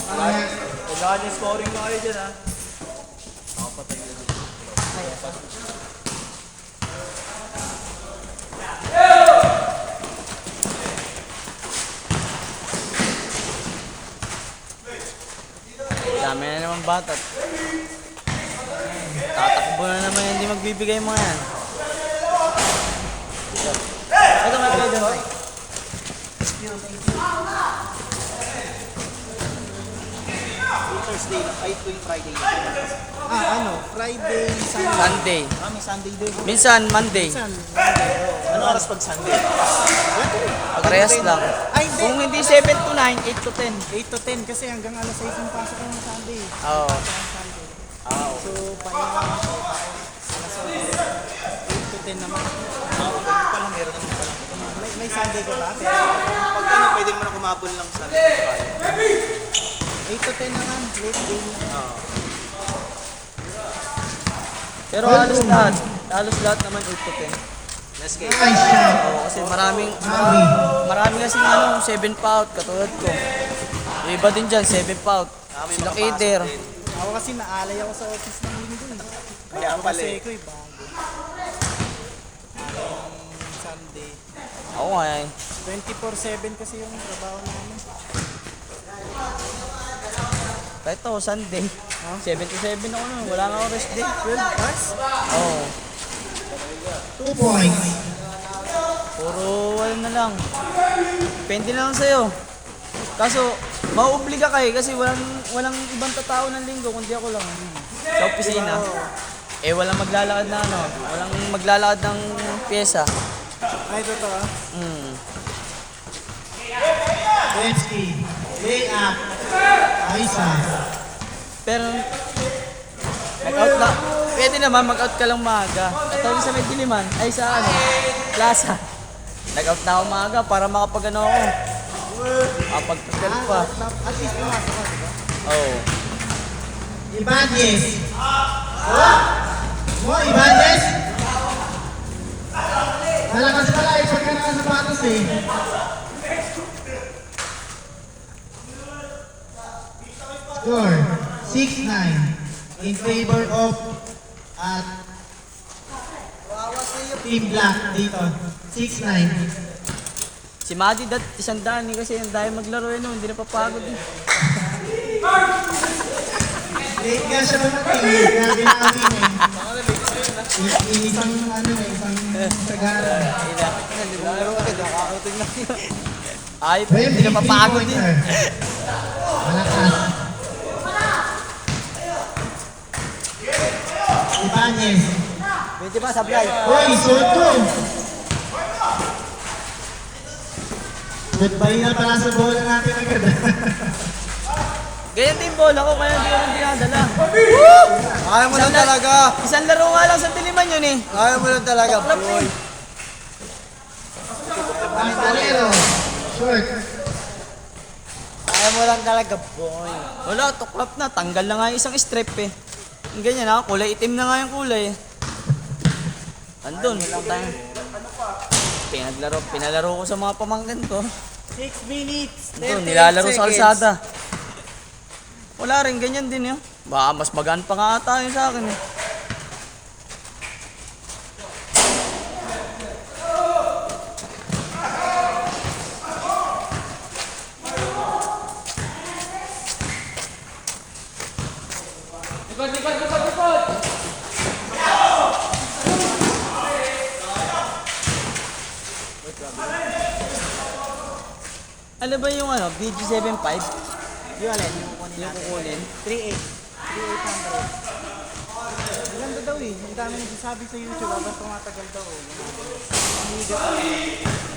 Kailangan yung scoring mo kayo dyan, ha? Nakapatay na dito. Dami na naman batat. Tatakbo na naman yan, hindi magbibigay mo yan. Ito nga pala dyan. Thursday, ay tuwing Friday. Friday, Sunday. Sunday. May Sunday din. Minsan, Monday. Ano oras pag Sunday? Parehas lang. Ay, hindi. Kung hindi 7 to 9, 8 to 10. 8 to 10 kasi hanggang alas 6 yung pasok ko ng Sunday. Oo. So, pahinga lang ako. Alas 8 to 10 naman. Pala meron naman pala. May Sunday ko ba? Pero Pag ano, pwede mo na kumabol lang Sunday. 8 to 10 naman. Late game na. Pero halos lahat naman 8 to 10. Let's get Oo, kasi marami kasi ano, 7 pa out, katulad ko. Yung iba din dyan, 7 pa out. may Sila makapasok Kader. din. Ako kasi naalay ako sa office ng linggo. Kaya Ako pala kasi eh. ko bago. Sunday. Ako nga eh. 24/7 kasi yung trabaho namin. Kahit ako, Sunday. 7 to 7 ako nun, wala nga ako rest day. 12 hours? Oo. 2 points. Puro ano na lang. Depende na lang sa'yo. Kaso, mauobliga ka eh kasi walang ibang tatao ng linggo kundi ako lang. Sa opisina. Eh walang maglalakad na ano, walang maglalakad ng pyesa. Ay, totoo. Bensky, lay up, Aisa. Pero mag-out na. Pwede naman mag-out ka lang maaga. At sa may Diliman, ay sa ano, plaza. Nag-out na ako maaga para makapag-ano ako. Makapag-tagal pa. At least pumasok ka, diba? Oo. Ibanez. Ibanez? Malakas pala eh, pagka nakasapatos eh. Score, 6-9 in favor of at Team Black dito. 6-9. Si Madi isang daan eh kasi yung dahil maglaro yun, hindi na papagod eh. Late nga siya dumating eh, kaya ginawin eh. Isang ano eh, isang sagara. Ay, hindi na papagod eh. Malakas. Ibanez. Pwede ba sablay? Hoy, Soto! Goodbye na pala sa bola natin agad. Ganyan din bola ko, kaya hindi ko nang dinadala. Kaya mo lang talaga. Isang laro nga lang sa Diliman yun eh. Kaya mo lang talaga, Tuklap boy. eh. Pantalero. Short. Kaya mo lang talaga, boy. Wala, tuklap na. Tanggal na nga yung isang strip eh. Yung ganyan ha, kulay itim na nga yung kulay eh. Andun, putang. Pinalaro ko sa mga pamangkin ko. 6 minutes, Andun, 38 nilalaro sa seconds. kalsada. Wala rin, ganyan din yun. Baka mas magaan pa nga ata yun sa akin eh. Ano ba yung ano, BG75? Yung alin, yung kukunin Yung natin. kukunin? 3.8. 3.800. Maganda daw eh. Ang dami nagsasabi sa YouTube habang tumatagal daw. Hiniga pa.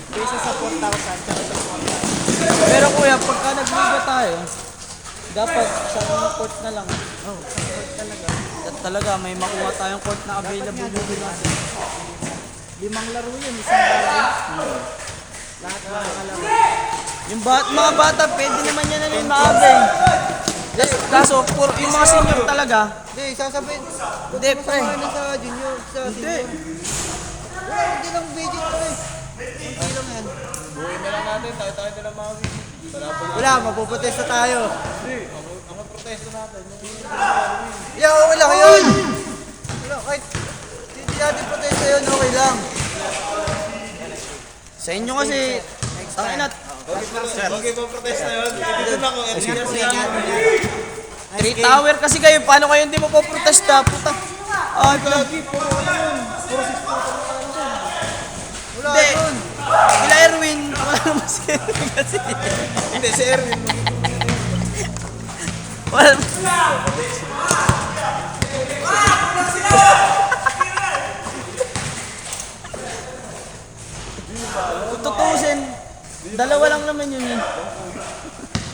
Kesa sa 4,000, tsaka sa 4,000. Pero kuya, pagka nagliga tayo, dapat sa court na lang. Oh, sa court talaga. At talaga, may makuha tayong court na available din natin. 5 laro yun, isang laro. Lahat makakalaro. Yung mga bata, pwede naman yan na rin maaga eh. Kaso, yung mga senior talaga, Hindi, sasabihin. hindi pre. sa junior, sa Hindi. Hindi lang budget ko eh. Hindi lang yan. Buhay na lang natin, tayo na lang mga Wala, mapuputis na tayo. Yeah, okay lang yun. Wala, kahit hindi natin protesta yun, okay lang. Sa inyo kasi, ang inat, Okay ba protesta yun? Dito na ako. three tower kasi kayo, paano kayo hindi mo po protesta? Puta. Ay, Lagi, puro ano yun. Wala hindi. yun. Kila Erwin, wala naman si Erwin kasi. Hindi, si Erwin. Wala. Kung tutusin, dalawa lang naman yun eh.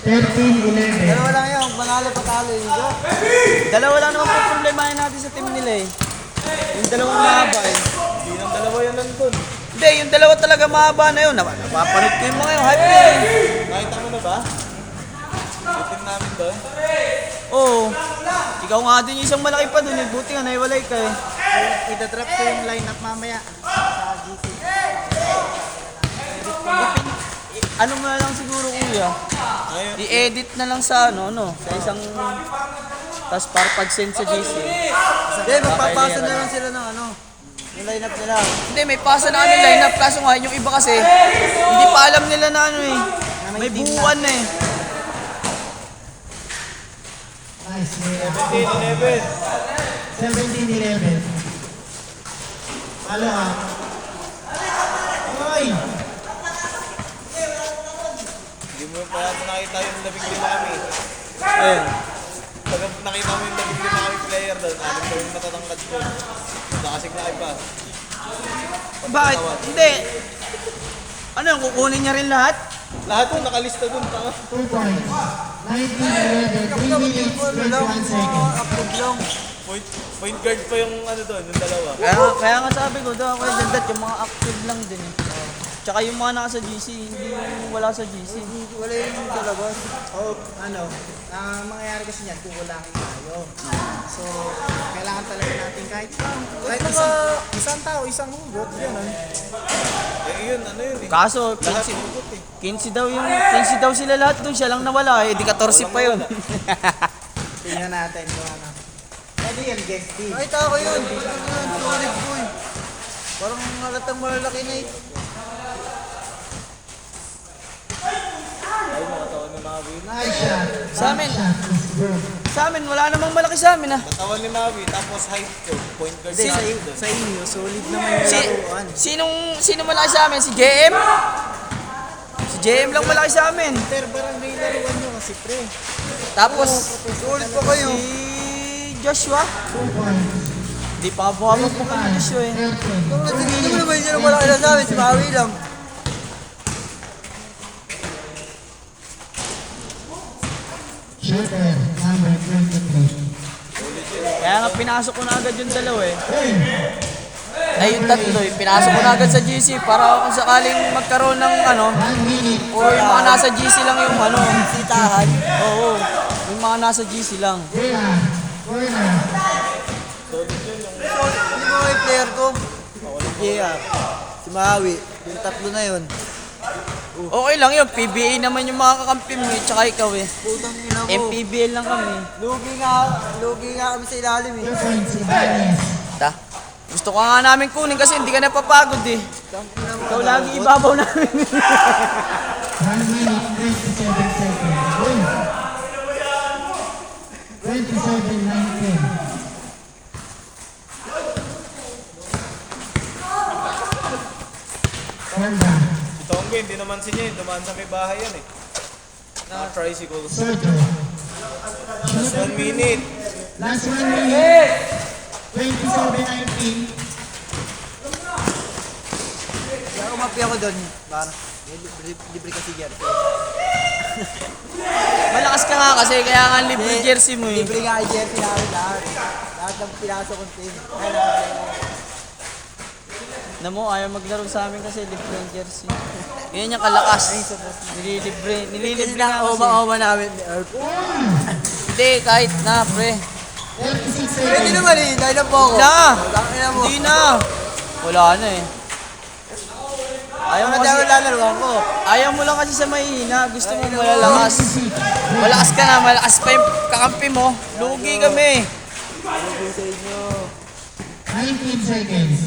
13-11. Dalawa lang yun, manalo patalo yun. Dalawa lang naman po problemahin natin sa team nila eh. Yung dalawang mahaba eh. Hindi ng dalawa yan nandun. Hindi, yung dalawa talaga mahaba na yun. Napapanood ko yung mga yung hype na eh. Nakita mo na ba? Yung team namin doon. Oo. Ikaw nga din yung isang malaki pa dun eh. Buti nga naiwalay ka eh. Ida-drop ko yung lineup mamaya sa GC. Ano mo na lang siguro kuya? Ngayon, I-edit na lang sa sa isang tapos para pag-send sa GC. Hindi, magpapasa na lang sila ng yung lineup nila. Hindi, may pasa na kami lineup kaso nga yung iba kasi hindi pa alam nila na eh. May buuan na eh. Nice. 17-11. 17-11. Follow up. Ay! Hindi mo pa natin nakita yung 15 kami. Ayun. Pag nakita mo yung 15 kami player doon, alam ko yung matatangkad ko. Nakasig na iba. Bakit? Hindi. Ano, kukunin niya rin lahat? Lahat yung nakalista doon. 2 points. 19-11. 3 minutes, 21 seconds. Upload lang. Point guard pa yung ano doon, yung dalawa. Kaya nga sabi ko, doon ako yung yung mga active lang din eh. Tsaka yung mga nasa GC, hindi yung wala sa GC. Wala yung sa labas. Ang mangyayari kasi niyan, kukulangin tayo. So, kailangan talaga natin kahit isang tao, isang hugot, gano'n. Eh yun, ano yun eh. Kaso, Lahat 15, sinugot eh. 15 daw yung 15 daw sila lahat doon, siya lang nawala eh, di 14 pa yun. Tingnan natin kung ano. Pwede yan, guest team. Kahit ako yun. Solid boy. Parang halatang malalaki na eh. Ay, nakatawan ni Mavi. Nice shot. Sa amin. Shot is good. Sa amin, wala namang malaki sa amin ah. Natawan ni Mavi, tapos height ko. Point guard Hindi, namin doon. sa inyo, solid naman yung Si, laruan. sino malaki sa amin? Si JM? Si JM lang malaki sa amin. Barangay laruan nyo kasi pre. Tapos, Solid pa kayo. si Joshua. 2 points. Di pa buhabag po kami Joshua eh. 13. Hindi naman yun ang malaki na sa amin, si Maui lang. Shooter, number 23. Kaya nga pinasok ko na agad yung dalawa eh. Ay yung tatlo eh, pinasok ko na agad sa GC para kung sakaling magkaroon ng 1 minute. o yung mga nasa GC lang yung sitahan. Oo, yung mga nasa GC lang. Dylan, corner. Hindi mo yung player ko? Yeah. Si Maui. Yung tatlo na yun. Okay lang yun, PBA naman yung mga kakampi mo eh, tsaka ikaw eh. Putang ina mo. MPBL lang kami. Lugi nga kami sa ilalim eh. 2 points, Ibanez. Ta? Gusto ko nga namin kunin kasi hindi ka napapagod eh. Ikaw lagi ibabaw namin. 1 minute, 27 seconds. Win. 27-19. Corner. Si Tonggo, hindi naman siya eh. Dumaan sa may bahay yan eh. Tricycle. Soto. Just 1 minute. Last 1 minute. 27-19. Kaya umapi ako doon. Parang libre kasi jersey. Malakas ka nga kasi kaya nga libre jersey mo eh. Libre nga ay jersey namin lahat. Lahat ng pinasok kong team. Kaya nakaplay na. Na mo, ayaw maglaro sa amin kasi libre yung jersey. Ganyan yung kalakas. Nililibre nga kasi. Oma namin ni Earth. Hindi, kahit na, pre. 36 Pwede seconds. naman eh. Dahil na po ako. Na! Wala ka na mo. Hindi na. Wala na eh. Ayaw mo kasi, lalaruan ko. ayaw mo lang kasi sa mahihina. Gusto mo malalakas. Malakas ka na, malakas pa yung kakampi mo. Lugi kami. 19 seconds.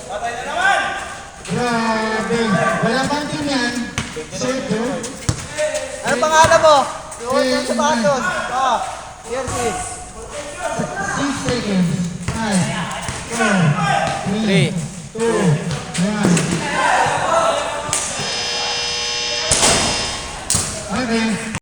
Patay na naman! Grabe. Wala pang team yan. Sergio. Ano pangalan mo? Yung sapatos. Ah, Jersey. 6 seconds. 5, 4, 3, 3,